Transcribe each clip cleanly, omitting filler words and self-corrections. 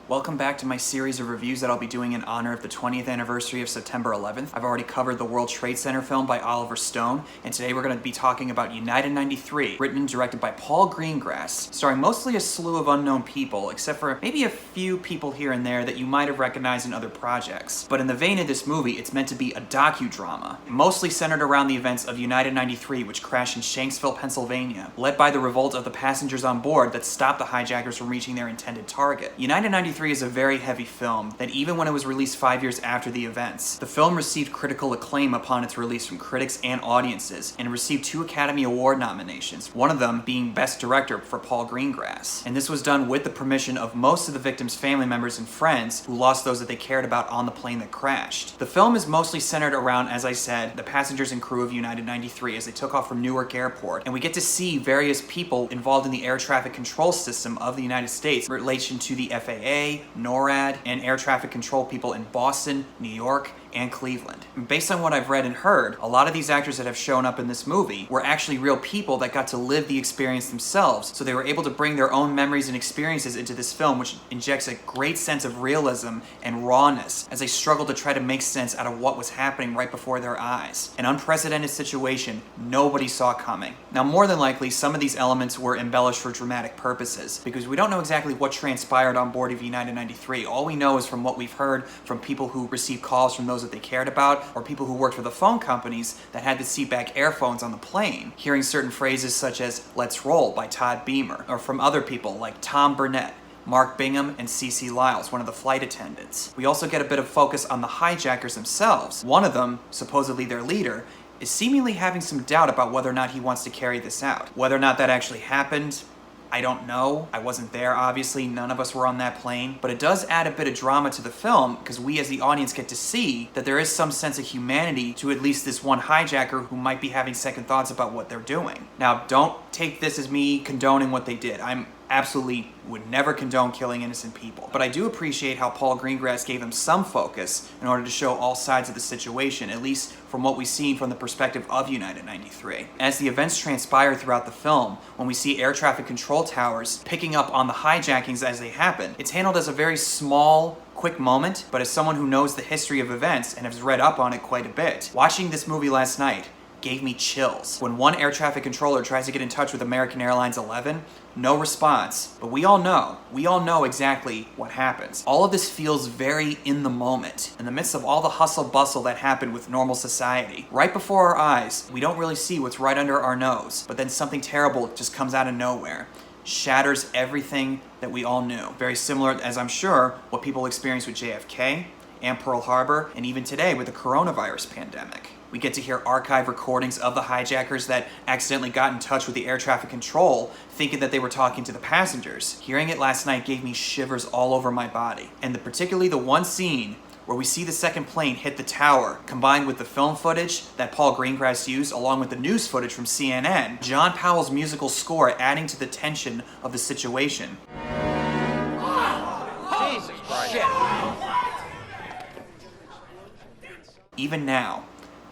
Welcome back to my series of reviews that I'll be doing in honor of the 20th anniversary of September 11th. I've already covered the World Trade Center film by Oliver Stone, and today we're going to be talking about United 93, written and directed by Paul Greengrass, starring mostly a slew of unknown people, except for maybe a few people here and there that you might have recognized in other projects. But in the vein of this movie, it's meant to be a docudrama, mostly centered around the events of United 93, which crashed in Shanksville, Pennsylvania, led by the revolt of the passengers on board that stopped the hijackers from reaching their intended target. United 93 is a very heavy film that even when it was released 5 years after the events, the film received critical acclaim upon its release from critics and audiences, and received 2 Academy Award nominations, one of them being Best Director for Paul Greengrass. And this was done with the permission of most of the victims' family members and friends who lost those that they cared about on the plane that crashed. The film is mostly centered around, as I said, the passengers and crew of United 93 as they took off from Newark Airport, and we get to see various people involved in the air traffic control system of the United States in relation to the FAA, NORAD, and air traffic control people in Boston, New York, and Cleveland. And based on what I've read and heard, a lot of these actors that have shown up in this movie were actually real people that got to live the experience themselves, so they were able to bring their own memories and experiences into this film, which injects a great sense of realism and rawness as they struggle to try to make sense out of what was happening right before their eyes. An unprecedented situation nobody saw coming. Now, more than likely, some of these elements were embellished for dramatic purposes, because we don't know exactly what transpired on board of United 93. All we know is from what we've heard from people who received calls from those that they cared about, or people who worked for the phone companies that had the seatback earphones on the plane, hearing certain phrases such as "Let's roll" by Todd Beamer, or from other people like Tom Burnett, Mark Bingham, and Cece Lyles, one of the flight attendants. We also get a bit of focus on the hijackers themselves. One of them, supposedly their leader, is seemingly having some doubt about whether or not he wants to carry this out. Whether or not that actually happened, I don't know. I wasn't there, obviously. None of us were on that plane. But it does add a bit of drama to the film, because we as the audience get to see that there is some sense of humanity to at least this one hijacker who might be having second thoughts about what they're doing. Now, don't take this as me condoning what they did. I'm absolutely would never condone killing innocent people. But I do appreciate how Paul Greengrass gave him some focus in order to show all sides of the situation, at least from what we've seen from the perspective of United 93. As the events transpire throughout the film, when we see air traffic control towers picking up on the hijackings as they happen, it's handled as a very small, quick moment, but as someone who knows the history of events and has read up on it quite a bit, watching this movie last night gave me chills. When one air traffic controller tries to get in touch with American Airlines 11, no response. But we all know exactly what happens. All of this feels very in the moment, in the midst of all the hustle bustle that happened with normal society. Right before our eyes, we don't really see what's right under our nose, but then something terrible just comes out of nowhere. Shatters everything that we all knew. Very similar, as I'm sure, what people experienced with JFK and Pearl Harbor, and even today with the coronavirus pandemic. We get to hear archive recordings of the hijackers that accidentally got in touch with the air traffic control, thinking that they were talking to the passengers. Hearing it last night gave me shivers all over my body. And particularly the one scene where we see the second plane hit the tower, combined with the film footage that Paul Greengrass used, along with the news footage from CNN, John Powell's musical score adding to the tension of the situation. Jesus Christ. Even now,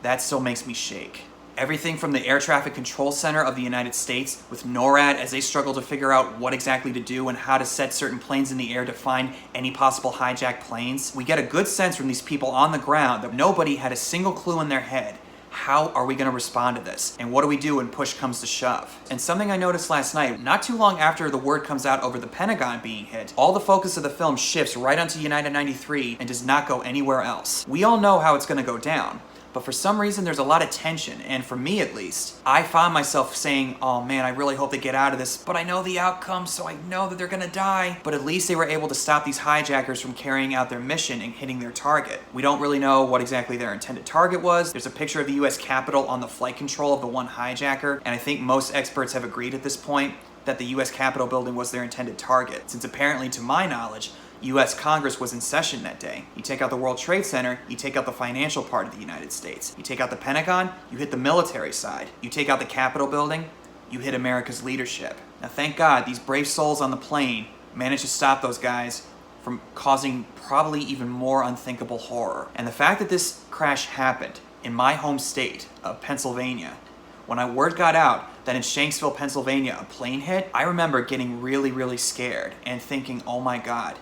that still makes me shake. Everything from the Air Traffic Control Center of the United States, with NORAD as they struggle to figure out what exactly to do and how to set certain planes in the air to find any possible hijacked planes. We get a good sense from these people on the ground that nobody had a single clue in their head. How are we going to respond to this? And what do we do when push comes to shove? And something I noticed last night, not too long after the word comes out over the Pentagon being hit, all the focus of the film shifts right onto United 93 and does not go anywhere else. We all know how it's going to go down. But for some reason, there's a lot of tension, and for me at least, I found myself saying, oh man, I really hope they get out of this, but I know the outcome, so I know that they're gonna die. But at least they were able to stop these hijackers from carrying out their mission and hitting their target. We don't really know what exactly their intended target was. There's a picture of the US Capitol on the flight control of the one hijacker, and I think most experts have agreed at this point that the US Capitol building was their intended target, since apparently, to my knowledge, US Congress was in session that day. You take out the World Trade Center, you take out the financial part of the United States. You take out the Pentagon, you hit the military side. You take out the Capitol building, you hit America's leadership. Now thank God these brave souls on the plane managed to stop those guys from causing probably even more unthinkable horror. And the fact that this crash happened in my home state of Pennsylvania, when word got out that in Shanksville, Pennsylvania, a plane hit, I remember getting really, really scared and thinking, oh my God,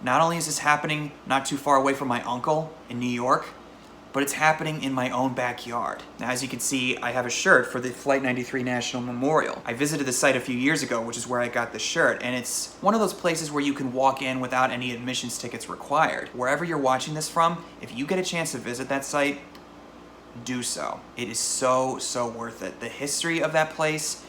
Not only is this happening not too far away from my uncle in New York, but it's happening in my own backyard. Now, as you can see, I have a shirt for the Flight 93 National Memorial. I visited the site a few years ago, which is where I got the shirt, and it's one of those places where you can walk in without any admissions tickets required. Wherever you're watching this from, if you get a chance to visit that site, do so. It is so worth it. The history of that place,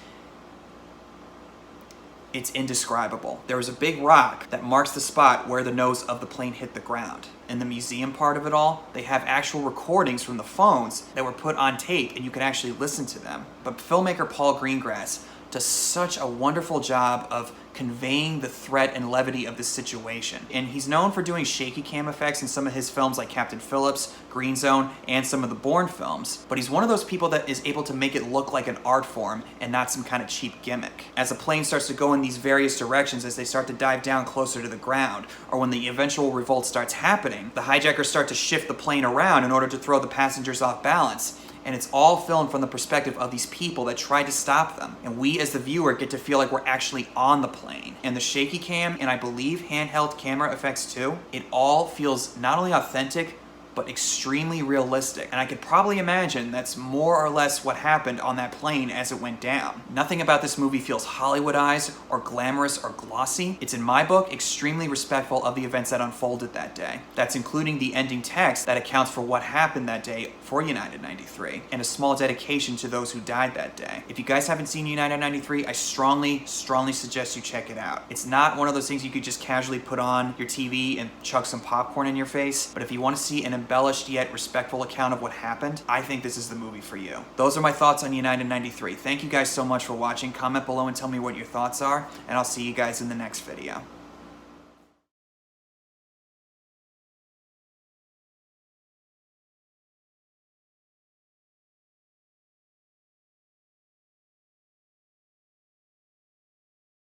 it's indescribable. There was a big rock that marks the spot where the nose of the plane hit the ground. In the museum part of it all, they have actual recordings from the phones that were put on tape, and you can actually listen to them. But filmmaker Paul Greengrass does such a wonderful job of conveying the threat and levity of this situation. And he's known for doing shaky cam effects in some of his films like Captain Phillips, Green Zone, and some of the Bourne films. But he's one of those people that is able to make it look like an art form and not some kind of cheap gimmick. As the plane starts to go in these various directions, as they start to dive down closer to the ground, or when the eventual revolt starts happening, the hijackers start to shift the plane around in order to throw the passengers off balance. And it's all filmed from the perspective of these people that tried to stop them. And we as the viewer get to feel like we're actually on the plane. And the shaky cam, and I believe handheld camera effects too, it all feels not only authentic, but extremely realistic. And I could probably imagine that's more or less what happened on that plane as it went down. Nothing about this movie feels Hollywoodized or glamorous or glossy. It's, in my book, extremely respectful of the events that unfolded that day. That's including the ending text that accounts for what happened that day for United 93, and a small dedication to those who died that day. If you guys haven't seen United 93, I strongly suggest you check it out. It's not one of those things you could just casually put on your TV and chuck some popcorn in your face, but if you want to see an embellished yet respectful account of what happened, I think this is the movie for you. Those are my thoughts on United 93. Thank you guys so much for watching. Comment below and tell me what your thoughts are, and I'll see you guys in the next video.